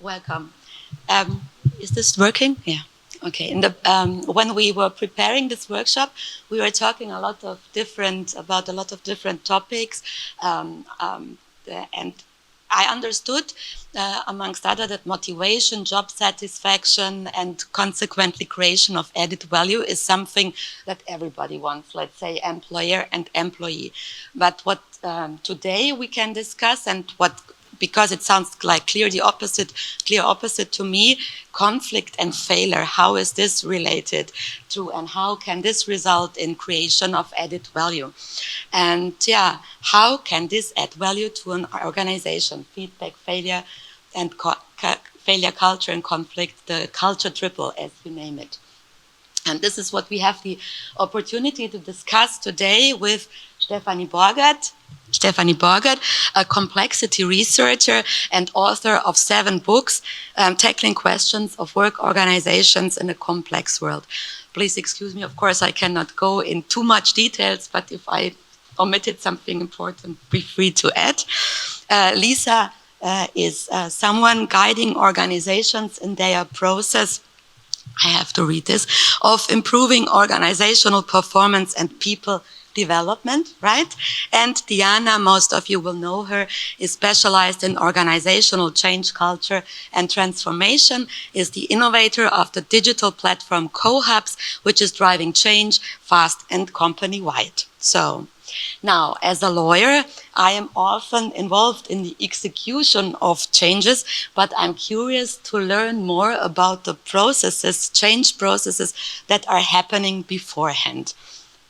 Welcome. Um, is this working? Yeah. Okay. When we were preparing this workshop, we were talking about a lot of different topics, and I understood, amongst other, that motivation, job satisfaction, and consequently creation of added value is something that everybody wants. Let's say employer and employee. But what today we can discuss, and what, because it sounds like clear opposite to me, conflict and failure. How is this related to, and how can this result in creation of added value? And yeah, how can this add value to an organization? Feedback, failure, and failure culture and conflict, the culture triple, as you name it. And this is what we have the opportunity to discuss today with Stefanie Borgert. Stefanie Borgert, a complexity researcher and author of 7 books tackling questions of work organizations in a complex world. Please excuse me, of course, I cannot go in too much details, but if I omitted something important, be free to add. Lisa is someone guiding organizations in their process, I have to read this, of improving organizational performance and people development, right? And Diana, most of you will know her, is specialized in organizational change, culture, and transformation, is the innovator of the digital platform CoHubs, which is driving change fast and company-wide. So, now, as a lawyer, I am often involved in the execution of changes, but I'm curious to learn more about the processes, change processes that are happening beforehand.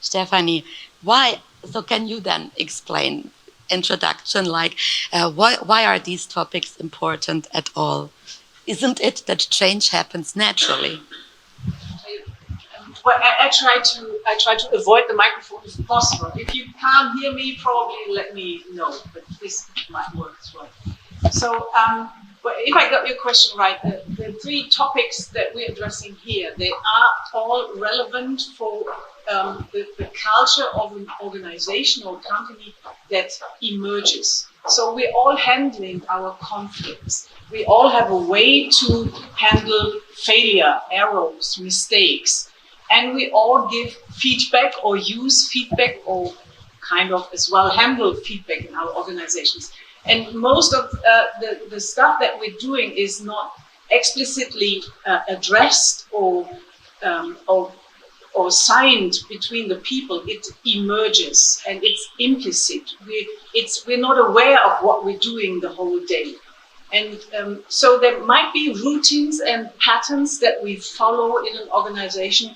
Stefanie, why? So can you then explain, introduction, like why are these topics important at all? Isn't it that change happens naturally? Well, I try to avoid the microphone if possible. If you can't hear me, probably let me know. But this might work as well. So, but if I got your question right, the 3 topics that we're addressing here, they are all relevant for the culture of an organization or company that emerges. So we're all handling our conflicts. We all have a way to handle failure, errors, mistakes. And we all give feedback or use feedback or kind of as well handle feedback in our organizations. And most of the stuff that we're doing is not explicitly addressed or signed between the people. It emerges and it's implicit. We're not aware of what we're doing the whole day. And so there might be routines and patterns that we follow in an organization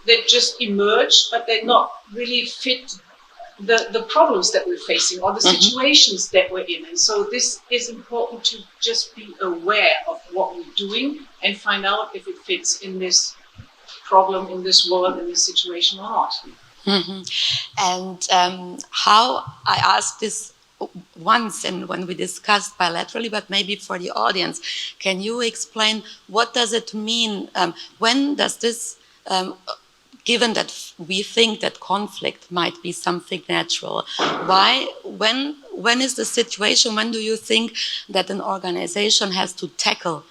that just emerge, but they not really fit the problems that we're facing or the situations that we're in. And so this is important to just be aware of what we're doing and find out if it fits in this problem, in this world, in this situation or not. Mm-hmm. And how, I asked this once and when we discussed bilaterally, but maybe for the audience, can you explain what does it mean? When does this, given that we think that conflict might be something natural, when is the situation, when do you think that an organization has to tackle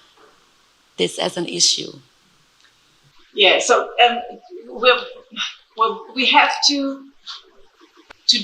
this as an issue? Yeah, so we have to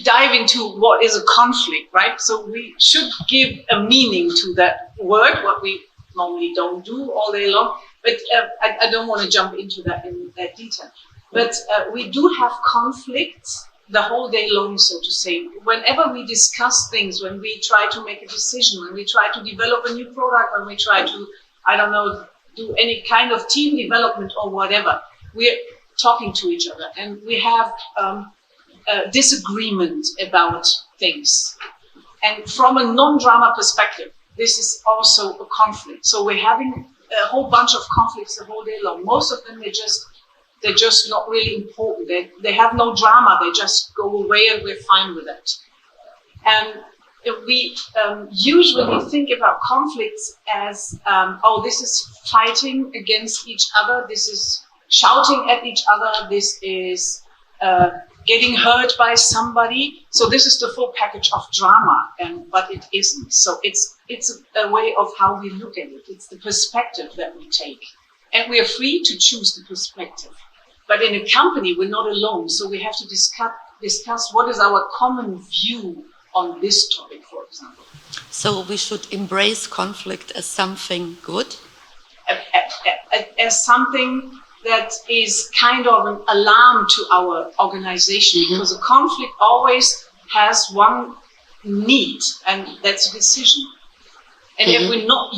dive into what is a conflict, right? So we should give a meaning to that word, what we normally don't do all day long. But I don't want to jump into that in that detail. But we do have conflicts the whole day long, so to say. Whenever we discuss things, when we try to make a decision, when we try to develop a new product, when we try to, I don't know, do any kind of team development or whatever, we're talking to each other. And we have disagreement about things. And from a non-drama perspective, this is also a conflict. So we're having a whole bunch of conflicts the whole day long. Most of them, they're just not really important. They have no drama. They just go away and we're fine with it. And we usually think about conflicts as, this is fighting against each other. This is shouting at each other. This is getting hurt by somebody. So this is the full package of drama, but it isn't. So it's it's a way of how we look at it. It's the perspective that we take. And we are free to choose the perspective. But in a company, we're not alone. So we have to discuss what is our common view on this topic, for example. So we should embrace conflict as something good? As something that is kind of an alarm to our organization, because a conflict always has one need, and that's a decision. And if we're not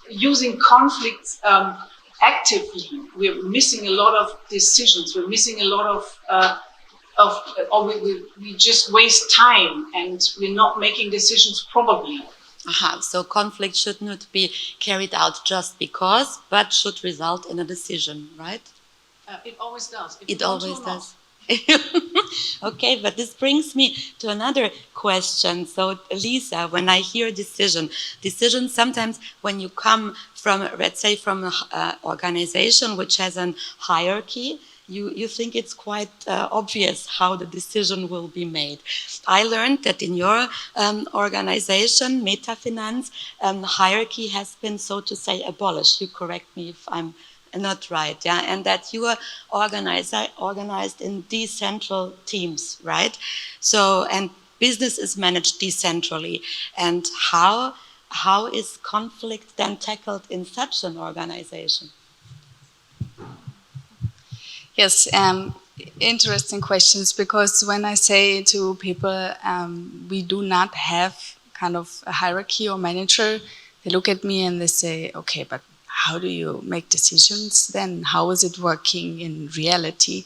using conflicts actively, we're missing a lot of decisions. We're missing a lot or we just waste time, and we're not making decisions probably. So conflict should not be carried out just because, but should result in a decision, right? It always does. It always does. Okay, but this brings me to another question. So, Lisa, when I hear decision sometimes when you come from, let's say, from an organization which has a hierarchy, you think it's quite obvious how the decision will be made. I learned that in your organization, Metafinanz, hierarchy has been, so to say, abolished. You correct me if I'm not right, yeah, and that you are organized in decentral teams, right? So, and business is managed decentrally. And how is conflict then tackled in such an organization? Yes, interesting questions, because when I say to people we do not have kind of a hierarchy or manager, they look at me and they say, okay, but how do you make decisions then? How is it working in reality?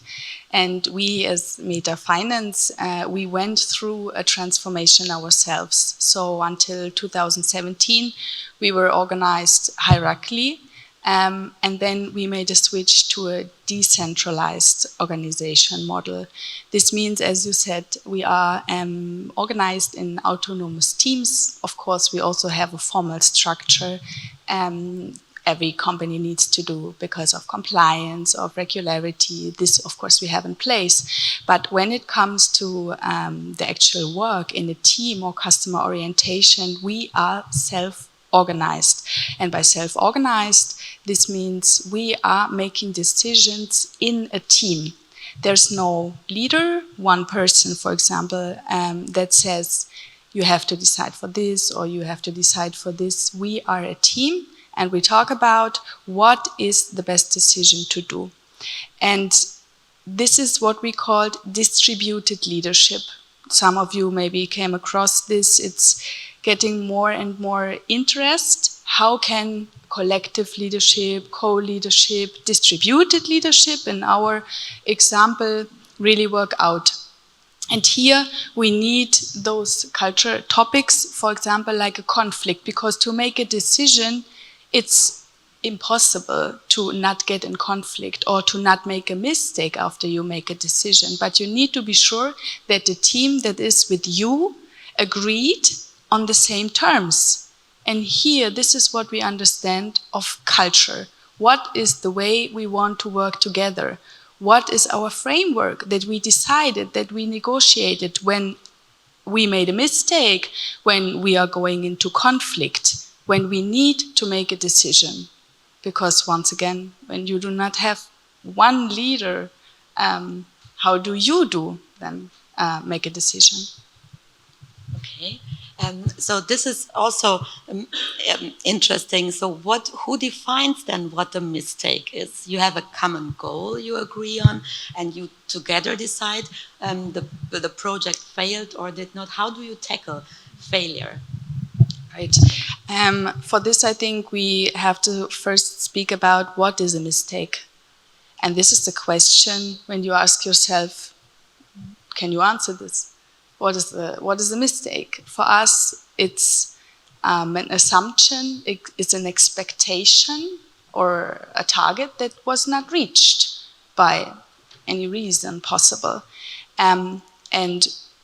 And we as Meta Finance, we went through a transformation ourselves. So until 2017, we were organized hierarchically. And then we made a switch to a decentralized organization model. This means, as you said, we are organized in autonomous teams. Of course, we also have a formal structure every company needs to do because of compliance, of regularity. This, of course, we have in place. But when it comes to the actual work in a team or customer orientation, we are self-organized. And by self-organized, this means we are making decisions in a team. There's no leader, one person, for example, that says, you have to decide for this or you have to decide for this. We are a team, and we talk about what is the best decision to do. And this is what we called distributed leadership. Some of you maybe came across this. It's getting more and more interest. How can collective leadership, co-leadership, distributed leadership, in our example, really work out? And here we need those culture topics, for example, like a conflict, because to make a decision, it's impossible to not get in conflict or to not make a mistake after you make a decision. But you need to be sure that the team that is with you agreed on the same terms. And here, this is what we understand of culture. What is the way we want to work together? What is our framework that we decided, that we negotiated when we made a mistake, when we are going into conflict, when we need to make a decision? Because once again, when you do not have one leader, how do you then make a decision? Okay. So this is also interesting. So who defines then what a mistake is? You have a common goal you agree on, and you together decide the project failed or did not. How do you tackle failure? Right. For this, I think we have to first speak about what is a mistake. And this is the question when you ask yourself, can you answer this? What is a mistake? For us, it's an assumption, it's an expectation or a target that was not reached by any reason possible. And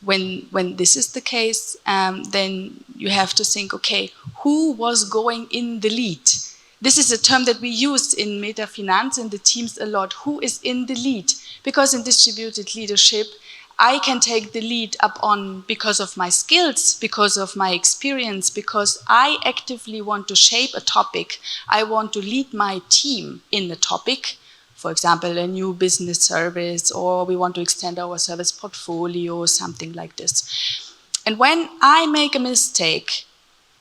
when this is the case, then you have to think, okay, who was going in the lead? This is a term that we use in Metafinanz in the teams a lot. Who is in the lead? Because in distributed leadership, I can take the lead up on because of my skills, because of my experience, because I actively want to shape a topic. I want to lead my team in the topic. For example, a new business service, or we want to extend our service portfolio, something like this. And when I make a mistake,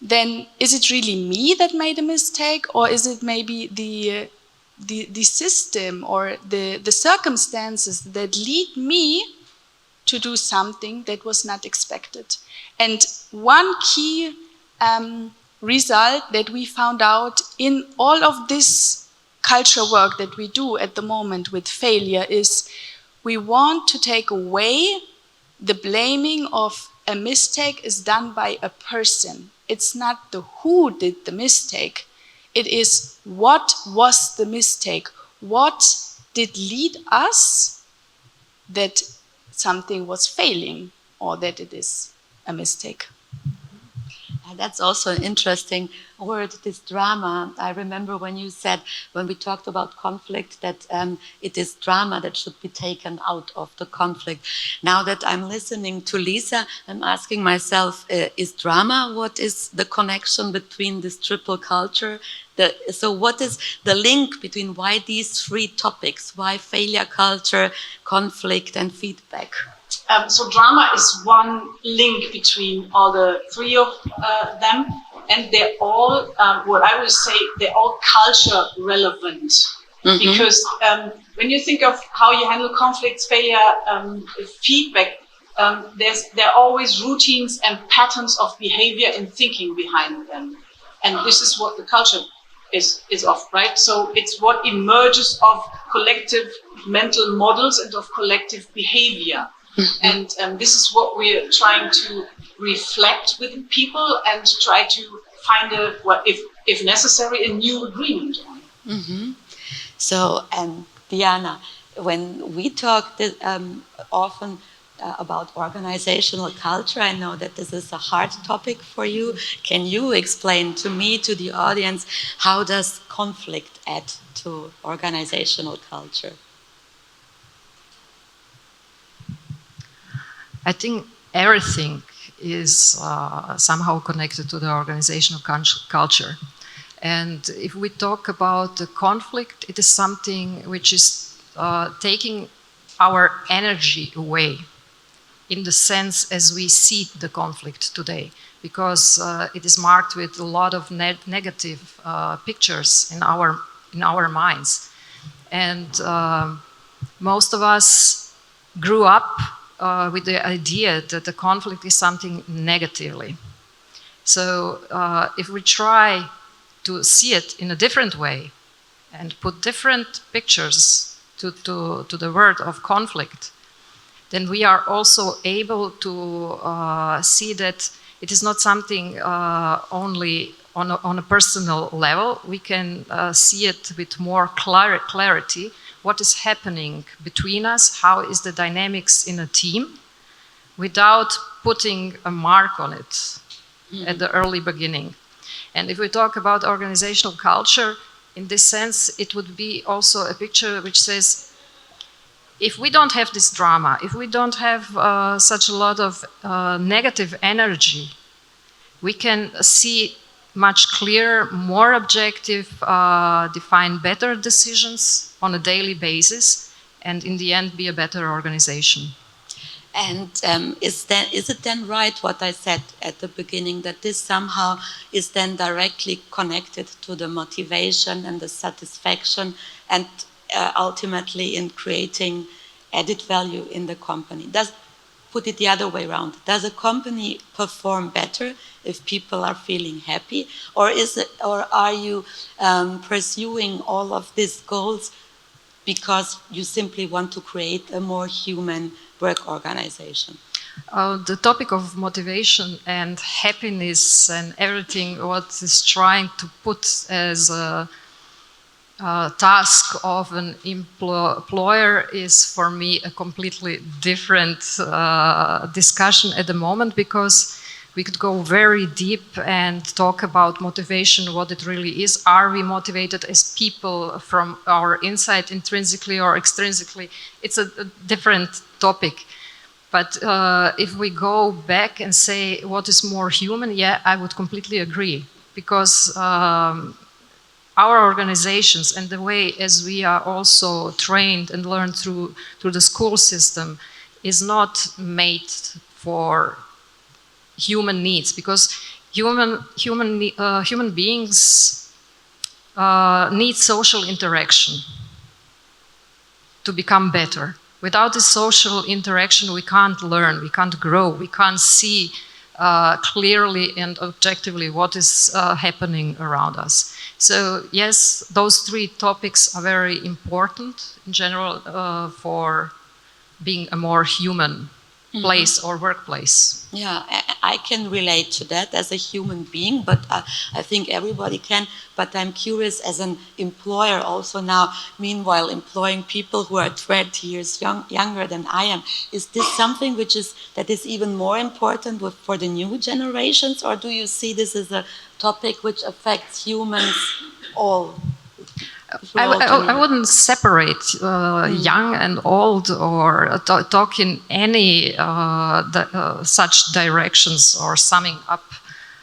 then is it really me that made a mistake, or is it maybe the system or the circumstances that lead me to do something that was not expected? And one key result that we found out in all of this culture work that we do at the moment with failure is we want to take away the blaming of a mistake is done by a person. It's not the who did the mistake. It is what was the mistake? What did lead us that something was failing or that it is a mistake? That's also an interesting word, this drama. I remember when you said, when we talked about conflict, that it is drama that should be taken out of the conflict. Now that I'm listening to Lisa, I'm asking myself, is drama, what is the connection between this triple culture? So what is the link between why these three topics? Why failure culture, conflict, and feedback? So drama is one link between all the three of them, and they're all, what I would say, they're all culture relevant. Mm-hmm. Because when you think of how you handle conflicts, failure, feedback, there are always routines and patterns of behavior and thinking behind them. And this is what the culture is of, right? So it's what emerges of collective mental models and of collective behavior. And this is what we're trying to reflect with people and try to find if necessary, a new agreement on. Mm-hmm. So, Diana, when we talk often about organizational culture, I know that this is a hard topic for you. Can you explain to me, to the audience, how does conflict add to organizational culture? I think everything is somehow connected to the organizational culture. And if we talk about the conflict, it is something which is taking our energy away in the sense as we see the conflict today, because it is marked with a lot of negative pictures in our minds. And most of us grew up with the idea that the conflict is something negatively. So if we try to see it in a different way and put different pictures to the word of conflict, then we are also able to see that it is not something only on a personal level. We can see it with more clarity. What is happening between us? How is the dynamics in a team? Without putting a mark on it at the early beginning. And if we talk about organizational culture, in this sense, it would be also a picture which says, if we don't have this drama, if we don't have such a lot of negative energy, we can see much clearer, more objective, define better decisions on a daily basis, and in the end be a better organization. And is it then right what I said at the beginning, that this somehow is then directly connected to the motivation and the satisfaction and ultimately in creating added value in the company? Put it the other way around. Does a company perform better if people are feeling happy, or are you pursuing all of these goals because you simply want to create a more human work organization? The topic of motivation and happiness and everything what is trying to put as a task of an employer is for me a completely different discussion at the moment, because we could go very deep and talk about motivation, what it really is. Are we motivated as people from our inside, intrinsically or extrinsically? It's a different topic. But if we go back and say what is more human, yeah, I would completely agree. Because our organizations and the way as we are also trained and learned through the school system is not made for human needs, because human beings need social interaction to become better. Without this social interaction, we can't learn, we can't grow, we can't see clearly and objectively what is happening around us. So yes, those three topics are very important in general for being a more human place or workplace. Yeah, I can relate to that as a human being, but I think everybody can. But I'm curious as an employer also now, meanwhile, employing people who are 20 years younger than I am. Is this something that is even more important for the new generations, or do you see this as a topic which affects humans all? I wouldn't separate young and old or talk in any such directions or summing up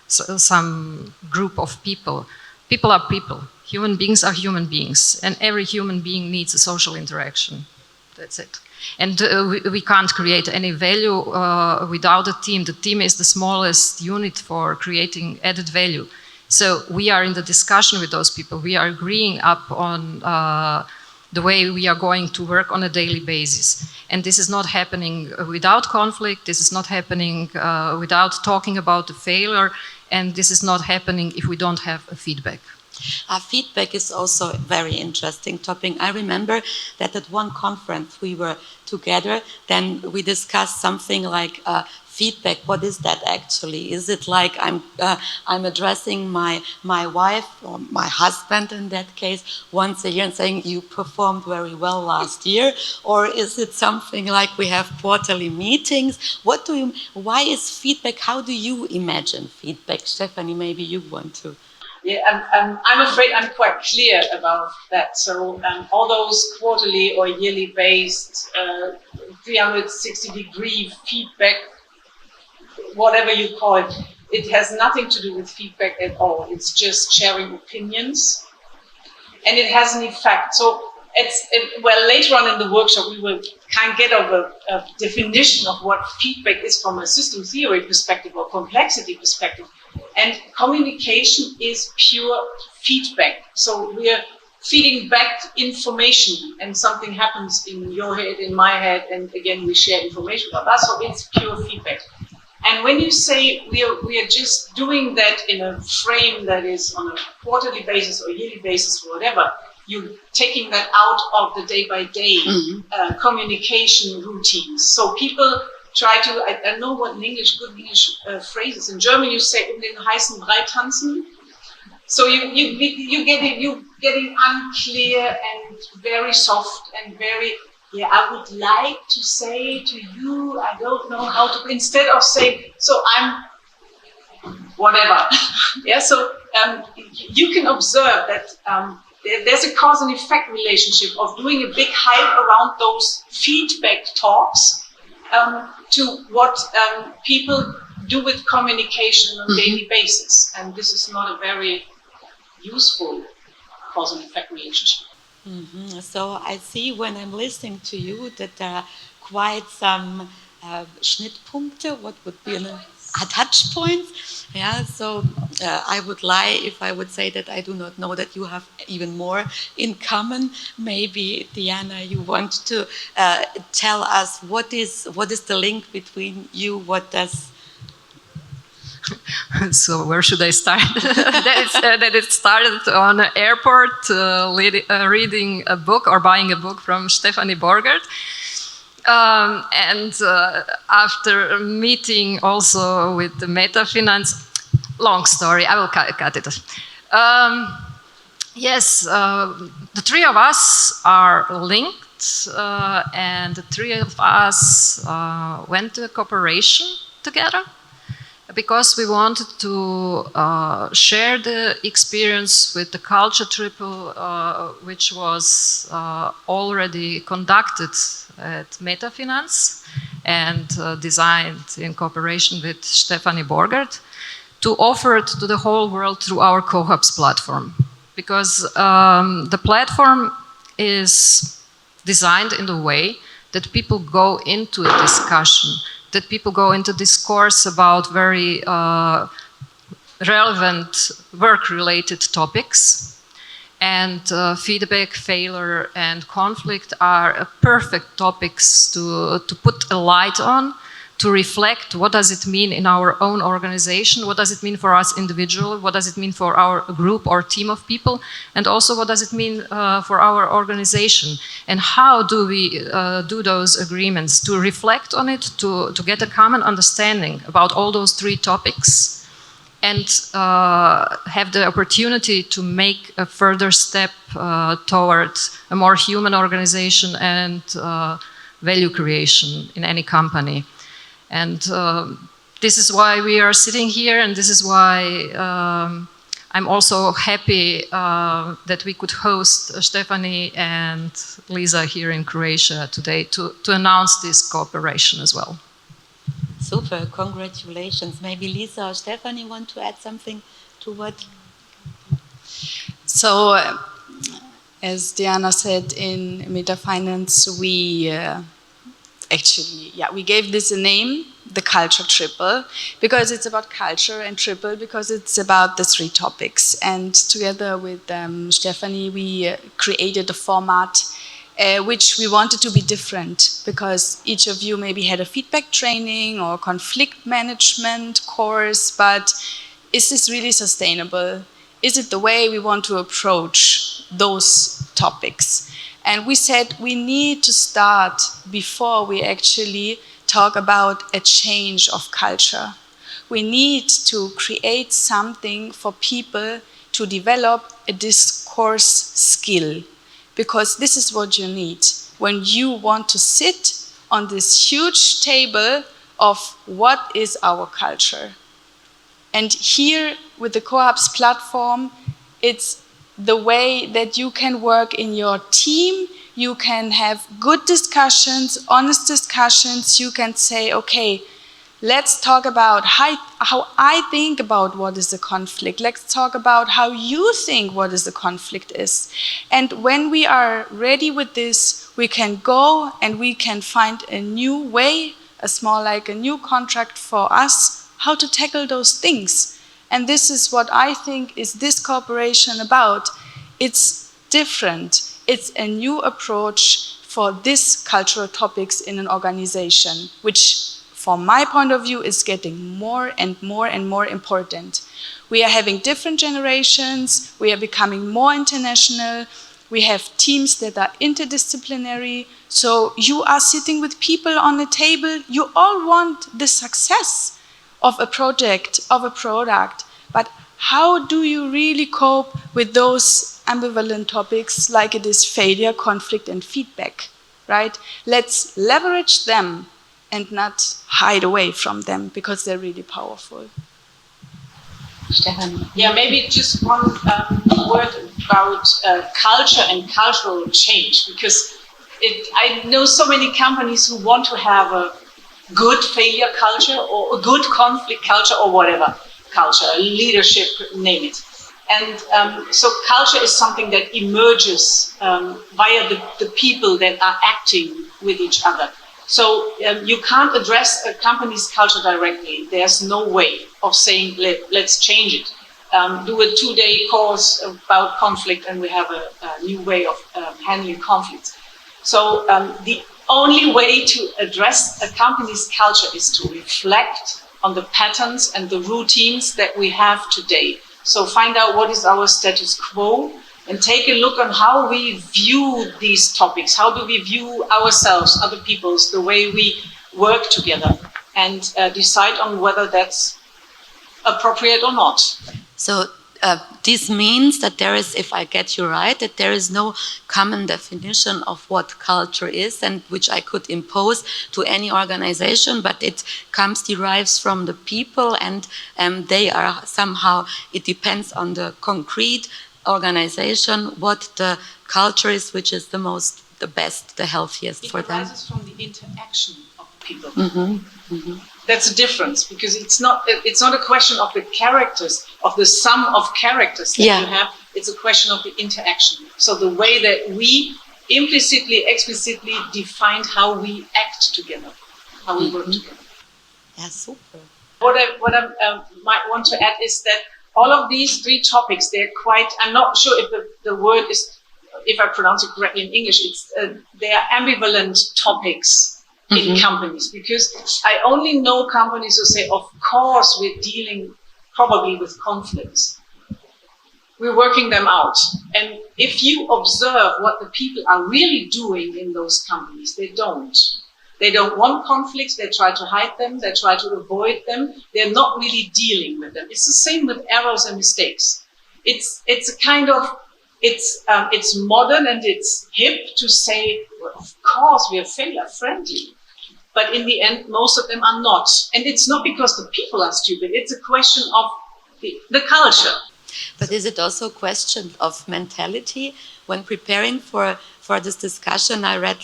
some group of people. People are people. Human beings are human beings, and every human being needs a social interaction. That's it. And we can't create any value without a team. The team is the smallest unit for creating added value. So we are in the discussion with those people. We are agreeing up on the way we are going to work on a daily basis. And this is not happening without conflict. This is not happening without talking about the failure. And this is not happening if we don't have a feedback. Feedback is also a very interesting topic. I remember that at one conference we were together, then we discussed something like feedback. What is that actually? Is it like I'm addressing my wife or my husband in that case once a year and saying you performed very well last year, or is it something like we have quarterly meetings? Why is feedback? How do you imagine feedback, Stephanie? Maybe you want to. Yeah, I'm afraid I'm quite clear about that. So all those quarterly or yearly based 360-degree feedback, whatever you call it, it has nothing to do with feedback at all. It's just sharing opinions, and it has an effect. So well, later on in the workshop, we will kind of get over a definition of what feedback is from a system theory perspective or complexity perspective. And communication is pure feedback. So we're feeding back information, and something happens in your head, in my head, and again, we share information about that. So it's pure feedback. And when you say we are just doing that in a frame that is on a quarterly basis or yearly basis or whatever, you're taking that out of the day-by-day communication routines. So people try to, I know what good English phrases. In German, you say um den heißen Brei tanzen. So you're getting unclear and very soft and very, yeah, I would like to say to you, I don't know how to, instead of saying, so I'm whatever. Yeah, so you can observe that there's a cause and effect relationship of doing a big hype around those feedback talks to what people do with communication on a daily basis. And this is not a very useful cause and effect relationship. So I see when I'm listening to you that there are quite some Schnittpunkte, what would be touch points. Yeah, so I would lie if I would say that I do not know that you have even more in common. Maybe, Diana, you want to tell us what is the link between you, what does... So where should I start? that it started on an airport, reading a book or buying a book from Stephanie Borgert. And after meeting also with the Meta Finance, long story, I will cut it. Yes, the three of us are linked, and the three of us went to a cooperation together because we wanted to share the experience with the Culture Triple, which was already conducted at Metafinance and designed in cooperation with Stephanie Borgert, to offer it to the whole world through our CoHubs platform. Because the platform is designed in a way that people go into a discussion, that people go into discourse about very relevant work-related topics. And feedback, failure, and conflict are perfect topics to put a light on, to reflect what does it mean in our own organization, what does it mean for us individually, what does it mean for our group or team of people, and also what does it mean for our organization, and how do we do those agreements, to reflect on it, to get a common understanding about all those three topics, and have the opportunity to make a further step toward a more human organization and value creation in any company. And this is why we are sitting here, and this is why I'm also happy that we could host Stephanie and Lisa here in Croatia today to announce this cooperation as well. Super, congratulations. Maybe Lisa or Stephanie want to add something to what? So, as Diana said, in Metafinance, we we gave this a name, the Culture Triple, because it's about culture, and Triple because it's about the three topics. And together with Stephanie, we created a format which we wanted to be different, because each of you maybe had a feedback training or conflict management course, but is this really sustainable? Is it the way we want to approach those topics? And we said we need to start before we actually talk about a change of culture. We need to create something for people to develop a discourse skill, because this is what you need when you want to sit on this huge table of what is our culture. And here with the CoHubs platform, it's the way that you can work in your team, you can have good discussions, honest discussions, you can say, okay, let's talk about how I think about what is a conflict. Let's talk about how you think what is a conflict is. And when we are ready with this, we can go and we can find a new way, like a new contract for us, how to tackle those things. And this is what I think is this cooperation about. It's different. It's a new approach for these cultural topics in an organization, which from my point of view is getting more and more and more important. We are having different generations, we are becoming more international, we have teams that are interdisciplinary, so you are sitting with people on a table, you all want the success of a project, of a product, but how do you really cope with those ambivalent topics like it is failure, conflict, and feedback, right? Let's leverage them and not hide away from them, because they're really powerful. Stefan. Yeah, maybe just one word about culture and cultural change, because I know so many companies who want to have a good failure culture or a good conflict culture or whatever culture, leadership, name it. And so culture is something that emerges via the people that are acting with each other. So you can't address a company's culture directly. There's no way of saying, let's change it. Do a 2-day course about conflict and we have a new way of handling conflicts. So the only way to address a company's culture is to reflect on the patterns and the routines that we have today. So find out what is our status quo and take a look on how we view these topics. How do we view ourselves, other people's, the way we work together, and decide on whether that's appropriate or not. So This means that there is, if I get you right, that there is no common definition of what culture is and which I could impose to any organization, but it derives from the people, and they are somehow, it depends on the concrete organization what the culture is, which is the best, the healthiest for them. It arises from the interaction of people. That's a difference, because it's not a question of the characters, of the sum of characters that you have. It's a question of the interaction. So the way that we implicitly, explicitly defined how we act together, how we work together. Yeah, super. What I might want to add is that all of these three topics, they're quite, I'm not sure if the word is, if I pronounce it correctly in English, they are ambivalent topics in companies, because I only know companies who say, of course, we're dealing probably with conflicts. We're working them out. And if you observe what the people are really doing in those companies, they don't. They don't want conflicts. They try to hide them. They try to avoid them. They're not really dealing with them. It's the same with errors and mistakes. It's a kind of, it's modern and it's hip to say, well, of course, we are failure friendly. But in the end, most of them are not. And it's not because the people are stupid. It's a question of the culture. But is it also a question of mentality? When preparing for this discussion, I read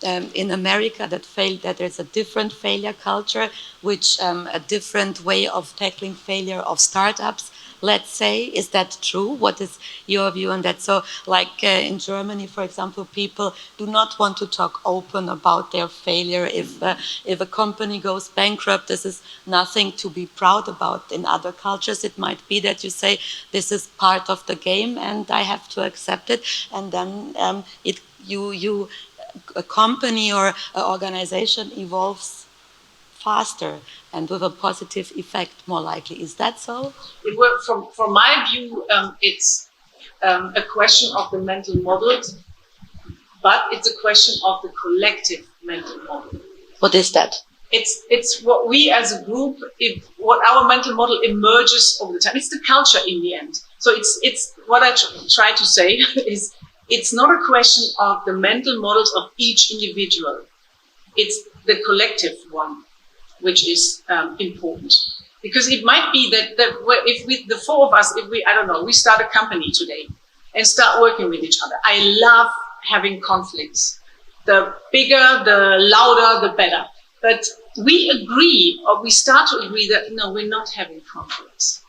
in America that there's a different failure culture, which a different way of tackling failure of startups. Let's say, is that true? What is your view on that? So, in Germany, for example, people do not want to talk open about their failure. If a company goes bankrupt, this is nothing to be proud about. In other cultures, it might be that you say, this is part of the game and I have to accept it. And then a company or an organization evolves faster and with a positive effect, more likely. Is that so? From my view, it's a question of the mental model, but it's a question of the collective mental model. What is that? It's what we as a group, what our mental model emerges over the time. It's the culture in the end. So it's what I try to say is, it's not a question of the mental models of each individual. It's the collective one, which is important. Because it might be that if the four of us, we start a company today and start working with each other. I love having conflicts. The bigger, the louder, the better. But we agree, or we start to agree that, no, we're not having conflicts.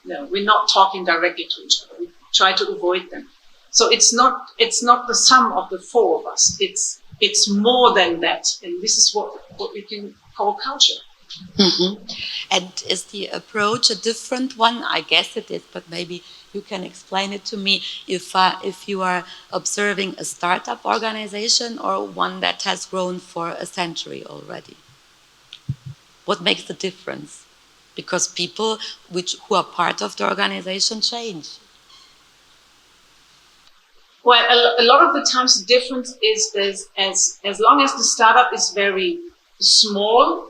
No, we're not talking directly to each other. We try to avoid them. So it's not the sum of the four of us. It's more than that. And this is what we can call culture. And is the approach a different one? I guess it is, but maybe you can explain it to me if you are observing a startup organization or one that has grown for a century already. What makes the difference? Because people who are part of the organization change. Well, a lot of the times the difference is as long as the startup is very small,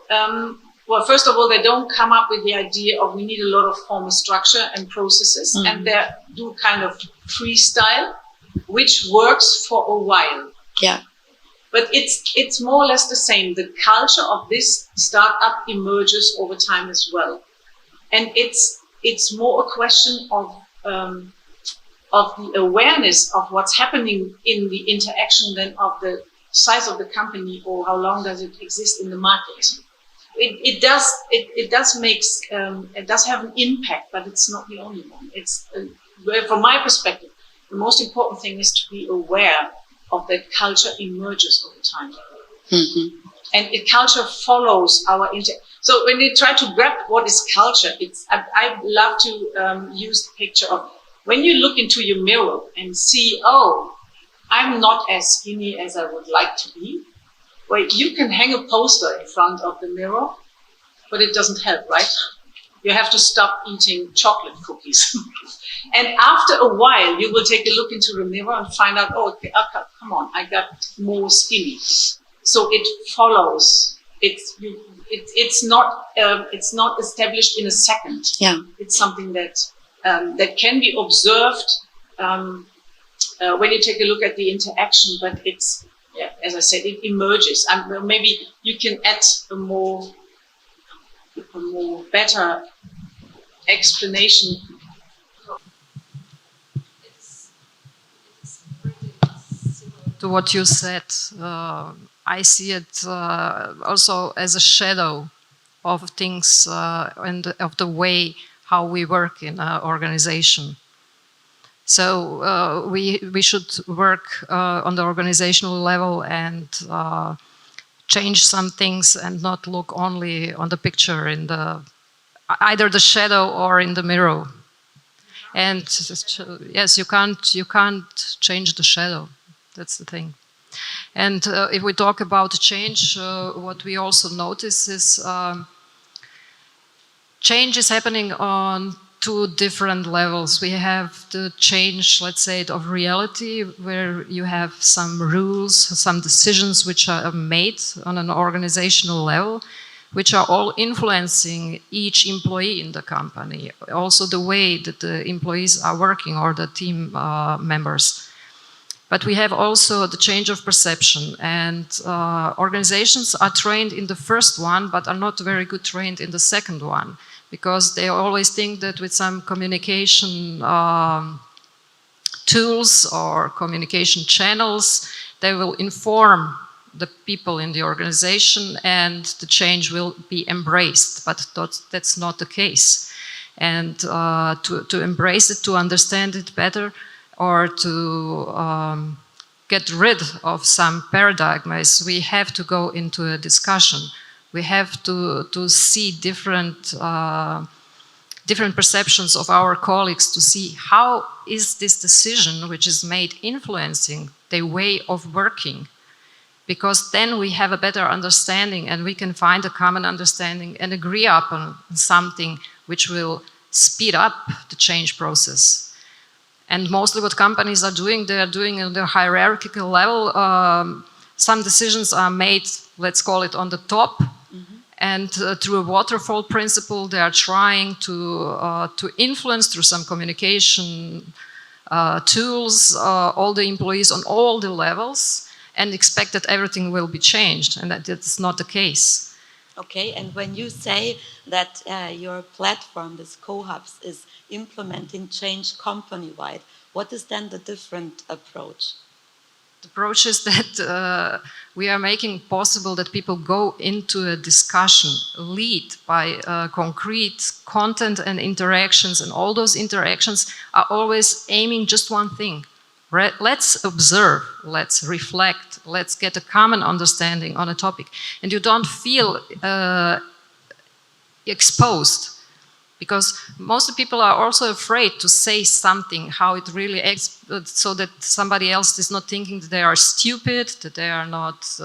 well, first of all, they don't come up with the idea of we need a lot of formal structure and processes, and they do kind of freestyle, which works for a while. Yeah. But it's more or less the same. The culture of this startup emerges over time as well, and it's more a question of the awareness of what's happening in the interaction than of the size of the company or how long does it exist in the market. It does have an impact, but it's not the only one. It's from my perspective, the most important thing is to be aware of that culture emerges over time, and culture follows our So when you try to grab what is culture, I love to use the picture of when you look into your mirror and see, oh, I'm not as skinny as I would like to be. Well, you can hang a poster in front of the mirror, but it doesn't help, right? You have to stop eating chocolate cookies. And after a while, you will take a look into the mirror and find out, oh, okay, come on, I got more skinny. So it follows. It's not established in a second. Yeah. It's something that that can be observed when you take a look at the interaction, but it's, yeah, as I said, it emerges. And maybe you can add a more better explanation. To what you said, I see it also as a shadow of things and of the way how we work in an organization. So we should work on the organizational level and change some things and not look only on the picture in the either the shadow or in the mirror. And yes, you can't change the shadow. That's the thing. And if we talk about change, what we also notice is change is happening on two different levels. We have the change, let's say, of reality, where you have some rules, some decisions which are made on an organizational level, which are all influencing each employee in the company. Also the way that the employees are working or the team members. But we have also the change of perception, and organizations are trained in the first one, but are not very good trained in the second one, because they always think that with some communication tools or communication channels, they will inform the people in the organization and the change will be embraced, but that's not the case. And to embrace it, to understand it better, or to get rid of some paradigms, we have to go into a discussion. We have to see different perceptions of our colleagues, to see how is this decision which is made influencing their way of working. Because then we have a better understanding and we can find a common understanding and agree upon something which will speed up the change process. And mostly what companies are doing, they are doing on the hierarchical level. Some decisions are made, let's call it, on the top. And through a waterfall principle, they are trying to influence through some communication tools all the employees on all the levels and expect that everything will be changed. And that's not the case. Okay, and when you say that your platform, this CoHubs, is implementing change company-wide, what is then the different approach? The approach is that we are making possible that people go into a discussion, lead by concrete content and interactions, and all those interactions are always aiming just one thing. Let's observe, let's reflect, let's get a common understanding on a topic. And you don't feel exposed, because most people are also afraid to say something, how it really is, so that somebody else is not thinking that they are stupid, that they are not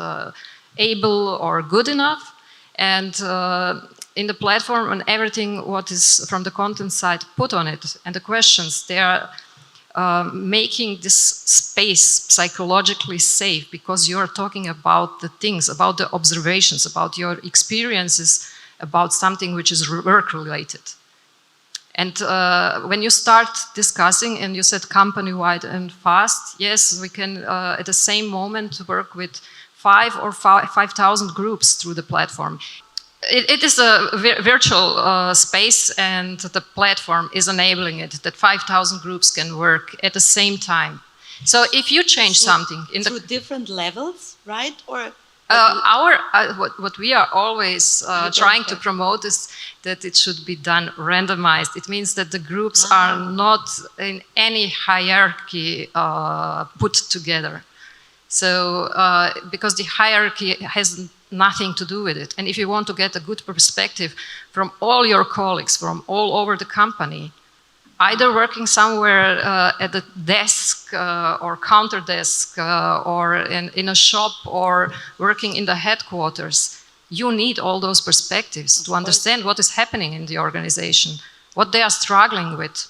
able or good enough. And in the platform and everything what is from the content side put on it, and the questions, they are making this space psychologically safe, because you're talking about the things, about the observations, about your experiences, about something which is work-related. And when you start discussing, and you said company-wide and fast, yes, we can at the same moment work with 5,000 groups through the platform. It is a virtual space, and the platform is enabling it, that 5,000 groups can work at the same time. So if you change something in through different levels, right? Or what we are always trying to promote is that it should be done randomized. It means that the groups are not in any hierarchy put together. So because the hierarchy has nothing to do with it. And if you want to get a good perspective from all your colleagues from all over the company, either working somewhere at the desk or counter desk or in a shop or working in the headquarters, you need all those perspectives to understand what is happening in the organization, what they are struggling with.